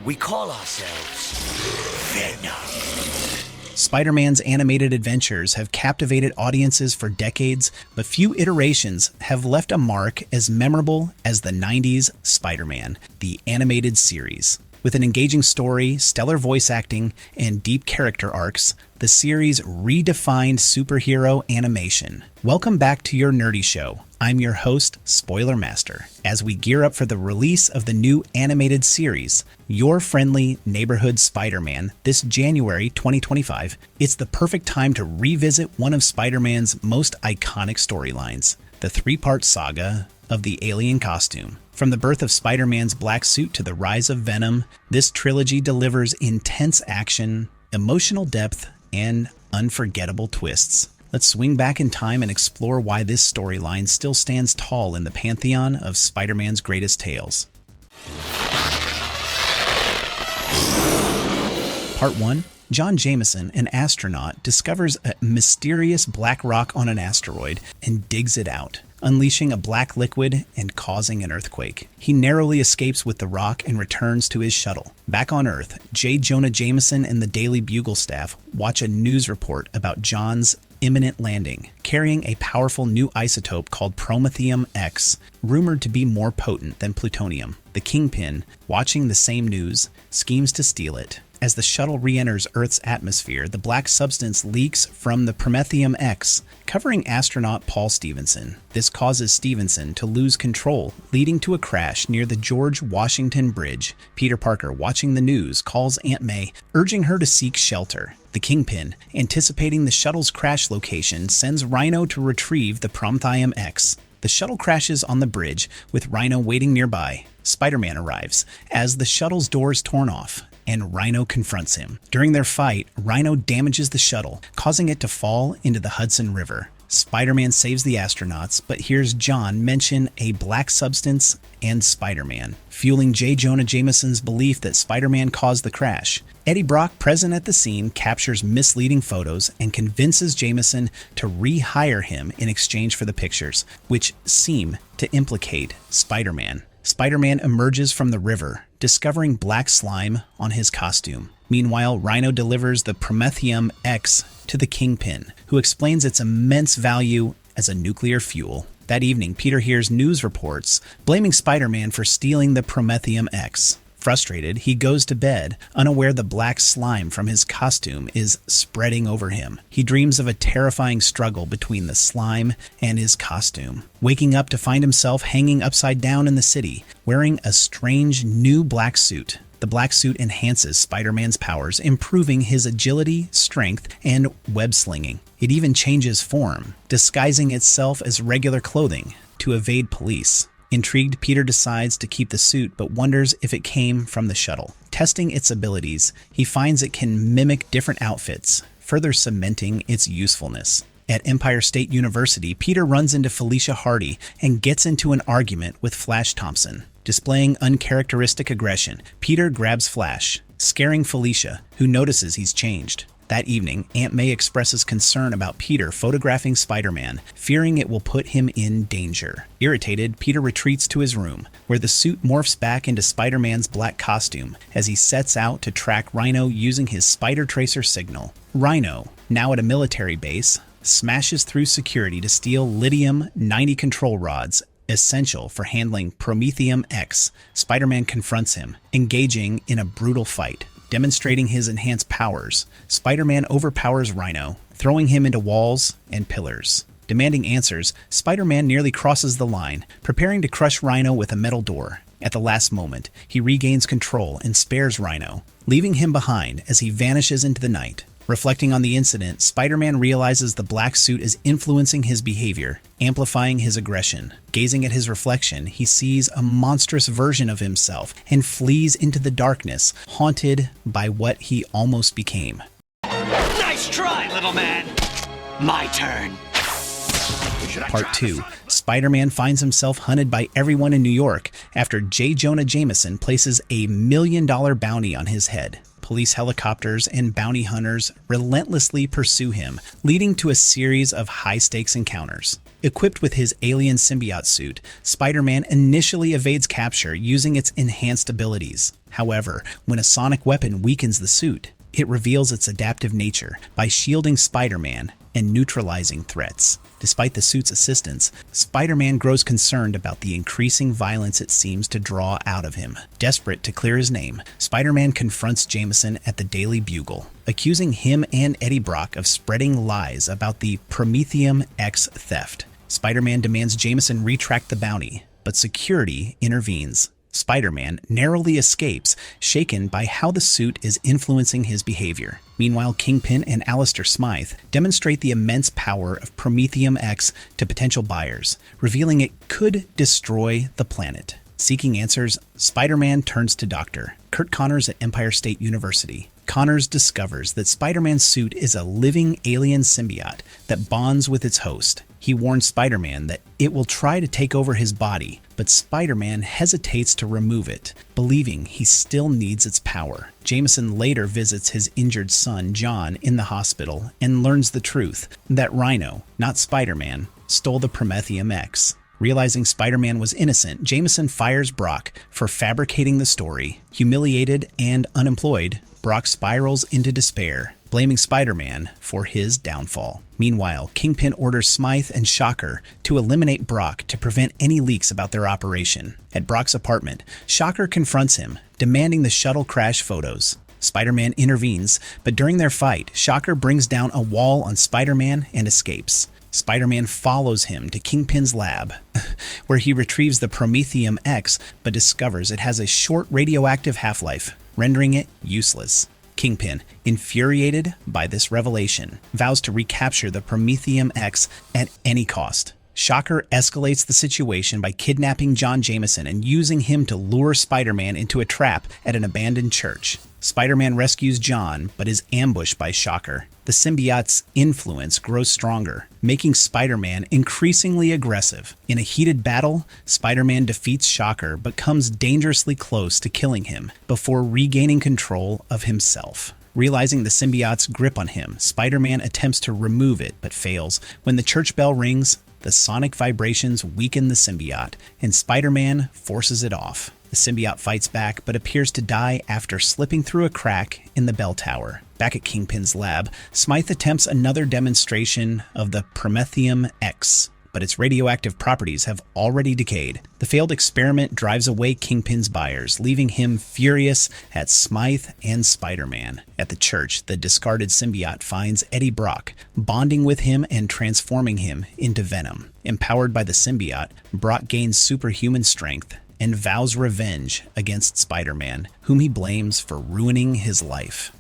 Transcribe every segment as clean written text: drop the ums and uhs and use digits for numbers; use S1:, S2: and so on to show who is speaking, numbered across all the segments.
S1: We call ourselves Venom.
S2: Spider-Man's animated adventures have captivated audiences for decades, but few iterations have left a mark as memorable as the 90s Spider-Man, the animated series. With an engaging story, stellar voice acting, and deep character arcs, the series redefined superhero animation. Welcome back to your nerdy show. I'm your host, Spoiler Master, as we gear up for the release of the new animated series, Your Friendly Neighborhood Spider-Man, this January 2025. It's the perfect time to revisit one of Spider-Man's most iconic storylines, the three-part saga of the alien costume. From the birth of Spider-Man's black suit to the rise of Venom, this trilogy delivers intense action, emotional depth, and unforgettable twists. Let's swing back in time and explore why this storyline still stands tall in the pantheon of Spider-Man's greatest tales. Part 1. John Jameson, an astronaut, discovers a mysterious black rock on an asteroid and digs it out, unleashing a black liquid and causing an earthquake. He narrowly escapes with the rock and returns to his shuttle. Back on Earth, J. Jonah Jameson and the Daily Bugle staff watch a news report about John's imminent landing, carrying a powerful new isotope called Promethium X, rumored to be more potent than plutonium. The Kingpin, watching the same news, schemes to steal it. As the shuttle re-enters Earth's atmosphere, the black substance leaks from the Promethium X, covering astronaut Paul Stephenson. This causes Stephenson to lose control, leading to a crash near the George Washington Bridge. Peter Parker, watching the news, calls Aunt May, urging her to seek shelter. The Kingpin, anticipating the shuttle's crash location, sends Rhino to retrieve the Promethium X. The shuttle crashes on the bridge, with Rhino waiting nearby. Spider-Man arrives, as the shuttle's door is torn off, and Rhino confronts him. During their fight, Rhino damages the shuttle, causing it to fall into the Hudson River. Spider-Man saves the astronauts, but hears John mention a black substance and Spider-Man, fueling J. Jonah Jameson's belief that Spider-Man caused the crash. Eddie Brock, present at the scene, captures misleading photos and convinces Jameson to rehire him in exchange for the pictures, which seem to implicate Spider-Man. Spider-Man emerges from the river, discovering black slime on his costume. Meanwhile, Rhino delivers the Promethium X to the Kingpin, who explains its immense value as a nuclear fuel. That evening, Peter hears news reports blaming Spider-Man for stealing the Promethium X. Frustrated, he goes to bed, unaware the black slime from his costume is spreading over him. He dreams of a terrifying struggle between the slime and his costume, waking up to find himself hanging upside down in the city, wearing a strange new black suit. The black suit enhances Spider-Man's powers, improving his agility, strength, and web slinging. It even changes form, disguising itself as regular clothing to evade police. Intrigued, Peter decides to keep the suit, but wonders if it came from the shuttle. Testing its abilities, he finds it can mimic different outfits, further cementing its usefulness. At Empire State University, Peter runs into Felicia Hardy and gets into an argument with Flash Thompson. Displaying uncharacteristic aggression, Peter grabs Flash, scaring Felicia, who notices he's changed. That evening, Aunt May expresses concern about Peter photographing Spider-Man, fearing it will put him in danger. Irritated, Peter retreats to his room, where the suit morphs back into Spider-Man's black costume as he sets out to track Rhino using his Spider Tracer signal. Rhino, now at a military base, smashes through security to steal Lithium-90 control rods, essential for handling Promethium X. Spider-Man confronts him, engaging in a brutal fight. Demonstrating his enhanced powers, Spider-Man overpowers Rhino, throwing him into walls and pillars. Demanding answers, Spider-Man nearly crosses the line, preparing to crush Rhino with a metal door. At the last moment, he regains control and spares Rhino, leaving him behind as he vanishes into the night. Reflecting on the incident, Spider-Man realizes the black suit is influencing his behavior, amplifying his aggression. Gazing at his reflection, he sees a monstrous version of himself and flees into the darkness, haunted by what he almost became.
S1: Nice try, little man. My turn.
S2: Part 2. Spider-Man finds himself hunted by everyone in New York after J. Jonah Jameson places a $1 million bounty on his head. Police helicopters and bounty hunters relentlessly pursue him, leading to a series of high-stakes encounters. Equipped with his alien symbiote suit, Spider-Man initially evades capture using its enhanced abilities. However, when a sonic weapon weakens the suit, it reveals its adaptive nature by shielding Spider-Man and neutralizing threats. Despite the suit's assistance, Spider-Man grows concerned about the increasing violence it seems to draw out of him. Desperate to clear his name, Spider-Man confronts Jameson at the Daily Bugle, accusing him and Eddie Brock of spreading lies about the Prometheum X theft. Spider-Man demands Jameson retract the bounty, but security intervenes. Spider-Man narrowly escapes, shaken by how the suit is influencing his behavior. Meanwhile, Kingpin and Alistair Smythe demonstrate the immense power of Prometheum X to potential buyers, revealing it could destroy the planet. Seeking answers, Spider-Man turns to Dr. Kurt Connors at Empire State University. Connors discovers that Spider-Man's suit is a living alien symbiote that bonds with its host. He warns Spider-Man that it will try to take over his body, but Spider-Man hesitates to remove it, believing he still needs its power. Jameson later visits his injured son, John, in the hospital and learns the truth, that Rhino, not Spider-Man, stole the Prometheum X. Realizing Spider-Man was innocent, Jameson fires Brock for fabricating the story. Humiliated and unemployed, Brock spirals into despair, blaming Spider-Man for his downfall. Meanwhile, Kingpin orders Smythe and Shocker to eliminate Brock to prevent any leaks about their operation. At Brock's apartment, Shocker confronts him, demanding the shuttle crash photos. Spider-Man intervenes, but during their fight, Shocker brings down a wall on Spider-Man and escapes. Spider-Man follows him to Kingpin's lab, where he retrieves the Prometheum X, but discovers it has a short radioactive half-life, rendering it useless. Kingpin, infuriated by this revelation, vows to recapture the Prometheum X at any cost. Shocker escalates the situation by kidnapping John Jameson and using him to lure Spider-Man into a trap at an abandoned church. Spider-Man rescues John, but is ambushed by Shocker. The symbiote's influence grows stronger, making Spider-Man increasingly aggressive. In a heated battle, Spider-Man defeats Shocker but comes dangerously close to killing him before regaining control of himself. Realizing the symbiote's grip on him, Spider-Man attempts to remove it but fails. When the church bell rings, the sonic vibrations weaken the symbiote, and Spider-Man forces it off. The symbiote fights back, but appears to die after slipping through a crack in the bell tower. Back at Kingpin's lab, Smythe attempts another demonstration of the Prometheum X, but its radioactive properties have already decayed. The failed experiment drives away Kingpin's buyers, leaving him furious at Smythe and Spider-Man. At the church, the discarded symbiote finds Eddie Brock, bonding with him and transforming him into Venom. Empowered by the symbiote, Brock gains superhuman strength and vows revenge against Spider-Man, whom he blames for ruining his life.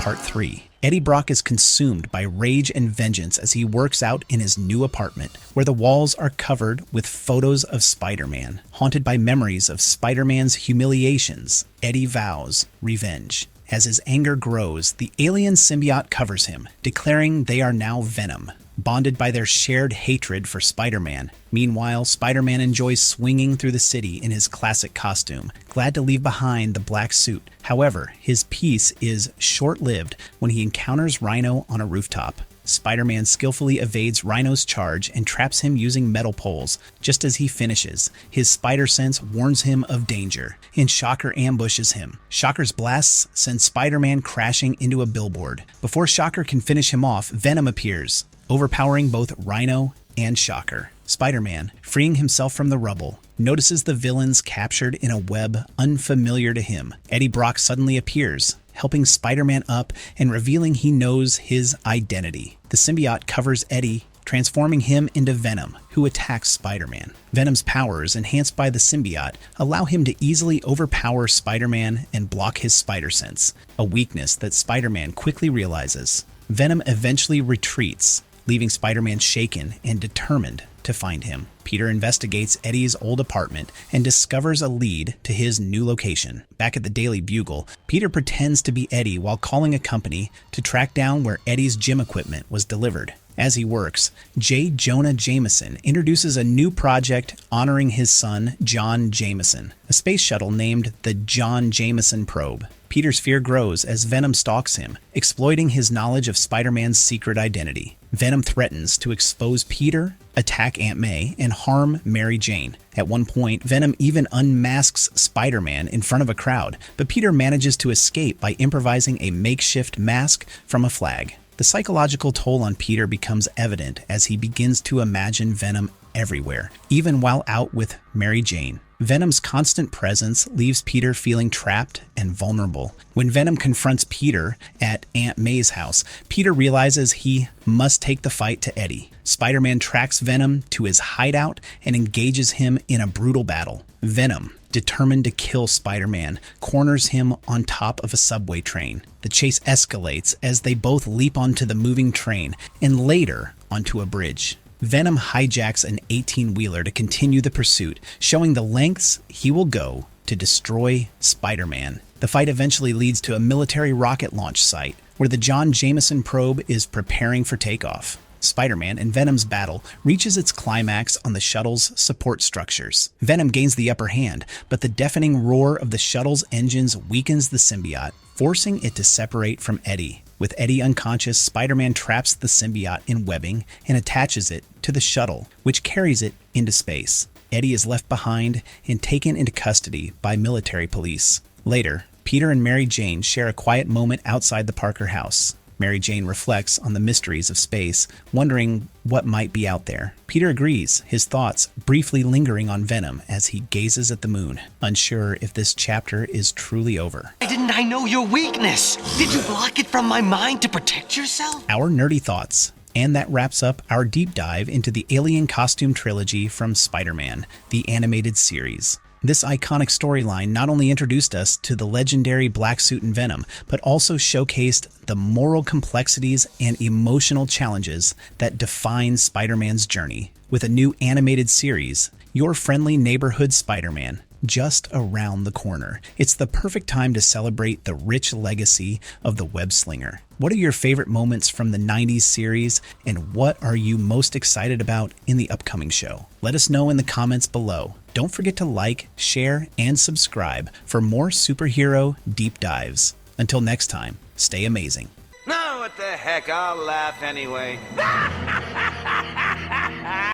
S2: Part 3. Eddie Brock is consumed by rage and vengeance as he works out in his new apartment, where the walls are covered with photos of Spider-Man. Haunted by memories of Spider-Man's humiliations, Eddie vows revenge. As his anger grows, the alien symbiote covers him, declaring they are now Venom, bonded by their shared hatred for Spider-Man. Meanwhile, Spider-Man enjoys swinging through the city in his classic costume, glad to leave behind the black suit. However, his peace is short-lived when he encounters Rhino on a rooftop. Spider-Man skillfully evades Rhino's charge and traps him using metal poles. Just as he finishes, his spider sense warns him of danger, and Shocker ambushes him. Shocker's blasts send Spider-Man crashing into a billboard. Before Shocker can finish him off, Venom appears, overpowering both Rhino and Shocker. Spider-Man, freeing himself from the rubble, notices the villains captured in a web unfamiliar to him. Eddie Brock suddenly appears, helping Spider-Man up and revealing he knows his identity. The symbiote covers Eddie, transforming him into Venom, who attacks Spider-Man. Venom's powers, enhanced by the symbiote, allow him to easily overpower Spider-Man and block his spider sense, a weakness that Spider-Man quickly realizes. Venom eventually retreats, leaving Spider-Man shaken and determined to find him. Peter investigates Eddie's old apartment and discovers a lead to his new location. Back at the Daily Bugle, Peter pretends to be Eddie while calling a company to track down where Eddie's gym equipment was delivered. As he works, J. Jonah Jameson introduces a new project honoring his son, John Jameson, a space shuttle named the John Jameson Probe. Peter's fear grows as Venom stalks him, exploiting his knowledge of Spider-Man's secret identity. Venom threatens to expose Peter, attack Aunt May, and harm Mary Jane. At one point, Venom even unmasks Spider-Man in front of a crowd, but Peter manages to escape by improvising a makeshift mask from a flag. The psychological toll on Peter becomes evident as he begins to imagine Venom everywhere, even while out with Mary Jane. Venom's constant presence leaves Peter feeling trapped and vulnerable. When Venom confronts Peter at Aunt May's house, Peter realizes he must take the fight to Eddie. Spider-Man tracks Venom to his hideout and engages him in a brutal battle. Venom, determined to kill Spider-Man, corners him on top of a subway train. The chase escalates as they both leap onto the moving train and later onto a bridge. Venom hijacks an 18-wheeler to continue the pursuit, showing the lengths he will go to destroy Spider-Man. The fight eventually leads to a military rocket launch site, where the John Jameson probe is preparing for takeoff. Spider-Man and Venom's battle reaches its climax on the shuttle's support structures. Venom gains the upper hand, but the deafening roar of the shuttle's engines weakens the symbiote, forcing it to separate from Eddie. With Eddie unconscious, Spider-Man traps the symbiote in webbing and attaches it to the shuttle, which carries it into space. Eddie is left behind and taken into custody by military police. Later, Peter and Mary Jane share a quiet moment outside the Parker house. Mary Jane reflects on the mysteries of space, wondering what might be out there. Peter agrees, his thoughts briefly lingering on Venom as he gazes at the moon, unsure if this chapter is truly over.
S1: Why didn't I know your weakness? Did you block it from my mind to protect yourself?
S2: Our nerdy thoughts. And that wraps up our deep dive into the Alien Costume Trilogy from Spider-Man, the animated series. This iconic storyline not only introduced us to the legendary Black Suit and Venom, but also showcased the moral complexities and emotional challenges that define Spider-Man's journey. With a new animated series, your friendly neighborhood Spider-Man, just around the corner. It's the perfect time to celebrate the rich legacy of the web slinger. What are your favorite moments from the 90s series, and what are you most excited about in the upcoming show? Let us know in the comments below. Don't forget to like, share, and subscribe for more superhero deep dives. Until next time, stay amazing.
S3: No, what the heck, I'll laugh anyway.